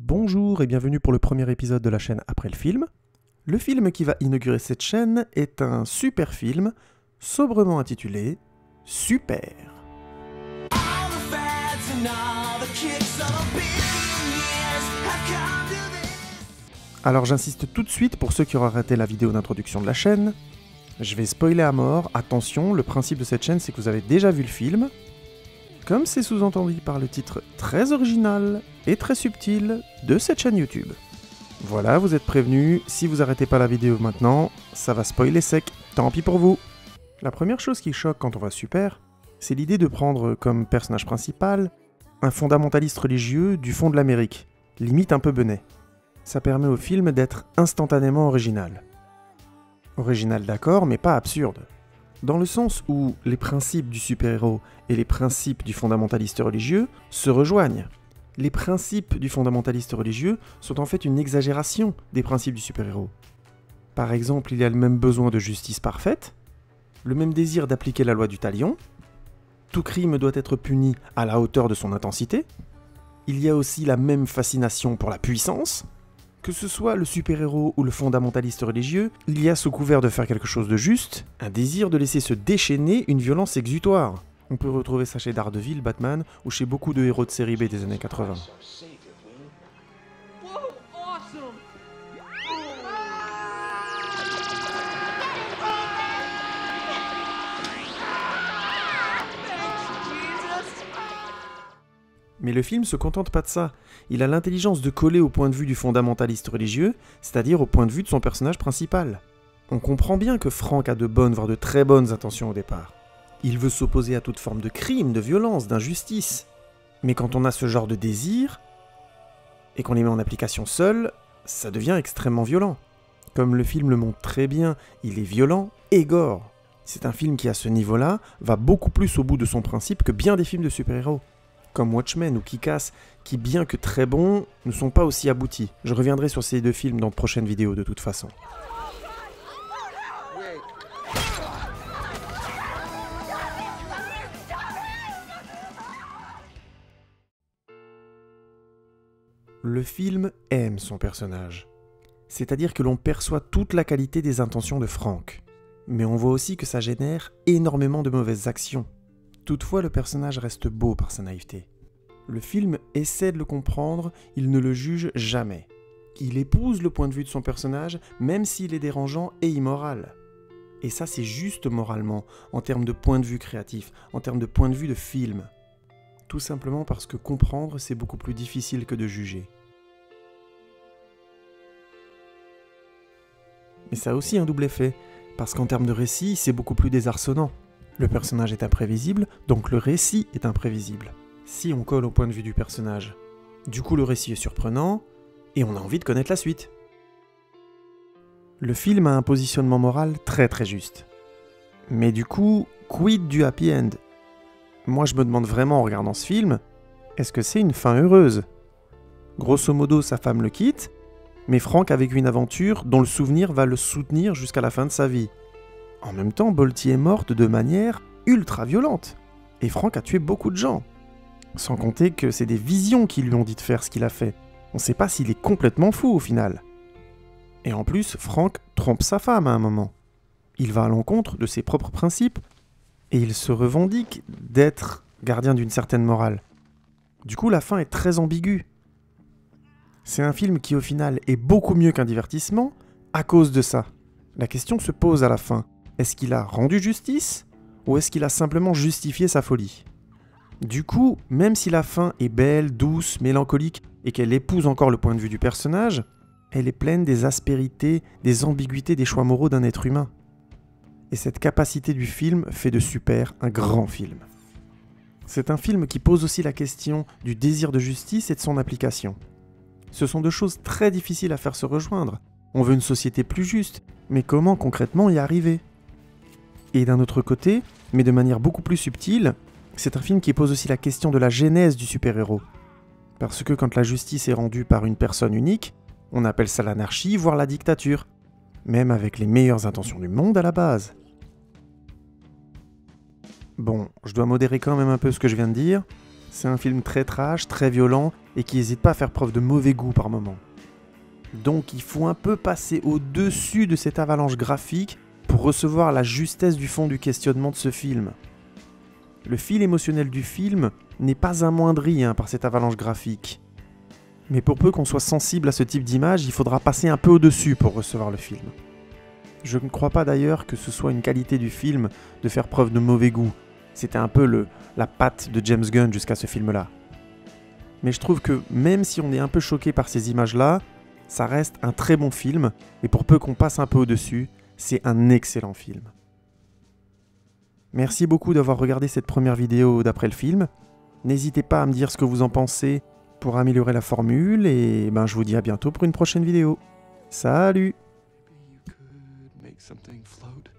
Bonjour et bienvenue pour le premier épisode de la chaîne Après le film. Le film qui va inaugurer cette chaîne est un super film, sobrement intitulé Super. Alors j'insiste tout de suite pour ceux qui auraient raté la vidéo d'introduction de la chaîne. Je vais spoiler à mort, attention, le principe de cette chaîne c'est que vous avez déjà vu le film, comme c'est sous-entendu par le titre très original et très subtil de cette chaîne YouTube. Voilà, vous êtes prévenus, si vous arrêtez pas la vidéo maintenant, ça va spoiler sec, tant pis pour vous. La première chose qui choque quand on voit Super, c'est l'idée de prendre comme personnage principal un fondamentaliste religieux du fond de l'Amérique, limite un peu benet. Ça permet au film d'être instantanément original. Original d'accord, mais pas absurde. Dans le sens où les principes du super-héros et les principes du fondamentaliste religieux se rejoignent. Les principes du fondamentaliste religieux sont en fait une exagération des principes du super-héros. Par exemple, il y a le même besoin de justice parfaite, le même désir d'appliquer la loi du talion, tout crime doit être puni à la hauteur de son intensité, il y a aussi la même fascination pour la puissance. Que ce soit le super-héros ou le fondamentaliste religieux, il y a sous couvert de faire quelque chose de juste, un désir de laisser se déchaîner une violence exutoire. On peut retrouver ça chez Daredevil, Batman, ou chez beaucoup de héros de série B des années 80. Mais le film se contente pas de ça. Il a l'intelligence de coller au point de vue du fondamentaliste religieux, c'est-à-dire au point de vue de son personnage principal. On comprend bien que Frank a de bonnes, voire de très bonnes intentions au départ. Il veut s'opposer à toute forme de crime, de violence, d'injustice. Mais quand on a ce genre de désir, et qu'on les met en application seul, ça devient extrêmement violent. Comme le film le montre très bien, il est violent et gore. C'est un film qui, à ce niveau-là, va beaucoup plus au bout de son principe que bien des films de super-héros. Comme Watchmen ou Kick-Ass, qui bien que très bons, ne sont pas aussi aboutis. Je reviendrai sur ces deux films dans de prochaines vidéos de toute façon. Le film aime son personnage. C'est-à-dire que l'on perçoit toute la qualité des intentions de Frank. Mais on voit aussi que ça génère énormément de mauvaises actions. Toutefois, le personnage reste beau par sa naïveté. Le film essaie de le comprendre, il ne le juge jamais. Il épouse le point de vue de son personnage, même s'il est dérangeant et immoral. Et ça, c'est juste moralement, en termes de point de vue créatif, en termes de point de vue de film. Tout simplement parce que comprendre, c'est beaucoup plus difficile que de juger. Mais ça a aussi un double effet, parce qu'en termes de récit, c'est beaucoup plus désarçonnant. Le personnage est imprévisible, donc le récit est imprévisible. Si on colle au point de vue du personnage, du coup le récit est surprenant, et on a envie de connaître la suite. Le film a un positionnement moral très très juste. Mais du coup, quid du happy end? Moi je me demande vraiment en regardant ce film, est-ce que c'est une fin heureuse? Grosso modo, sa femme le quitte, mais Frank a vécu une aventure dont le souvenir va le soutenir jusqu'à la fin de sa vie. En même temps, Bolty est morte de manière ultra violente. Et Frank a tué beaucoup de gens. Sans compter que c'est des visions qui lui ont dit de faire ce qu'il a fait. On ne sait pas s'il est complètement fou au final. Et en plus, Frank trompe sa femme à un moment. Il va à l'encontre de ses propres principes et il se revendique d'être gardien d'une certaine morale. Du coup, la fin est très ambiguë. C'est un film qui au final est beaucoup mieux qu'un divertissement à cause de ça. La question se pose à la fin. Est-ce qu'il a rendu justice ou est-ce qu'il a simplement justifié sa folie? Du coup, même si la fin est belle, douce, mélancolique et qu'elle épouse encore le point de vue du personnage, elle est pleine des aspérités, des ambiguïtés des choix moraux d'un être humain. Et cette capacité du film fait de Super un grand film. C'est un film qui pose aussi la question du désir de justice et de son application. Ce sont deux choses très difficiles à faire se rejoindre. On veut une société plus juste, mais comment concrètement y arriver? Et d'un autre côté, mais de manière beaucoup plus subtile, c'est un film qui pose aussi la question de la genèse du super-héros. Parce que quand la justice est rendue par une personne unique, on appelle ça l'anarchie, voire la dictature. Même avec les meilleures intentions du monde à la base. Bon, je dois modérer quand même un peu ce que je viens de dire. C'est un film très trash, très violent, et qui n'hésite pas à faire preuve de mauvais goût par moments. Donc il faut un peu passer au-dessus de cette avalanche graphique pour recevoir la justesse du fond du questionnement de ce film. Le fil émotionnel du film n'est pas amoindri par cette avalanche graphique. Mais pour peu qu'on soit sensible à ce type d'image, il faudra passer un peu au-dessus pour recevoir le film. Je ne crois pas d'ailleurs que ce soit une qualité du film de faire preuve de mauvais goût. C'était un peu la patte de James Gunn jusqu'à ce film-là. Mais je trouve que même si on est un peu choqué par ces images-là, ça reste un très bon film, et pour peu qu'on passe un peu au-dessus, c'est un excellent film. Merci beaucoup d'avoir regardé cette première vidéo d'après le film. N'hésitez pas à me dire ce que vous en pensez pour améliorer la formule, et je vous dis à bientôt pour une prochaine vidéo. Salut! Something float.